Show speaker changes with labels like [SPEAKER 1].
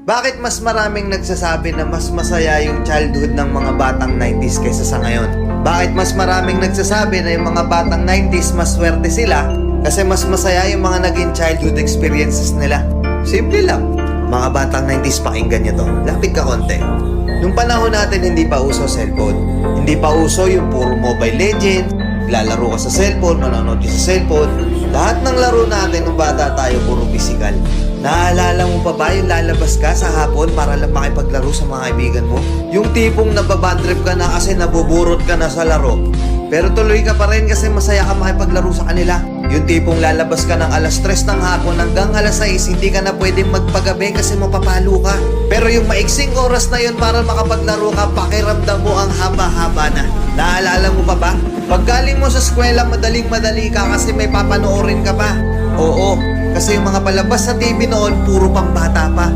[SPEAKER 1] Bakit mas maraming nagsasabi na mas masaya yung childhood ng mga batang 90s kaysa sa ngayon? Bakit mas maraming nagsasabi na yung mga batang 90s mas swerte sila kasi mas masaya yung mga naging childhood experiences nila? Simple lang. Mga batang 90s, pakinggan nyo to. Lapit ka konti. Nung panahon natin hindi pa uso cellphone. Hindi pa uso yung puro Mobile Legends, lalaro ka sa cellphone, manonood ka sa cellphone. Lahat ng laro natin nung bata tayo puro physical. Naalala mo pa ba yung lalabas ka sa hapon para lang makipaglaro sa mga kaibigan mo? Yung tipong nababadtrip ka na kasi nabuburot ka na sa laro. Pero tuloy ka pa rin kasi masaya ka makipaglaro sa kanila. Yung tipong lalabas ka ng alas 3 ng hapon hanggang alas 6, hindi ka na pwedeng magpagabi kasi mapapalo ka. Pero yung maiksing oras na yun para makapaglaro ka, pakiramdam mo ang haba-haba na. Naalala mo pa ba? Pag galing mo sa eskwela, madaling-madali ka kasi may papanoorin ka pa. Oo, kasi yung mga palabas sa TV noon, puro pambata pa.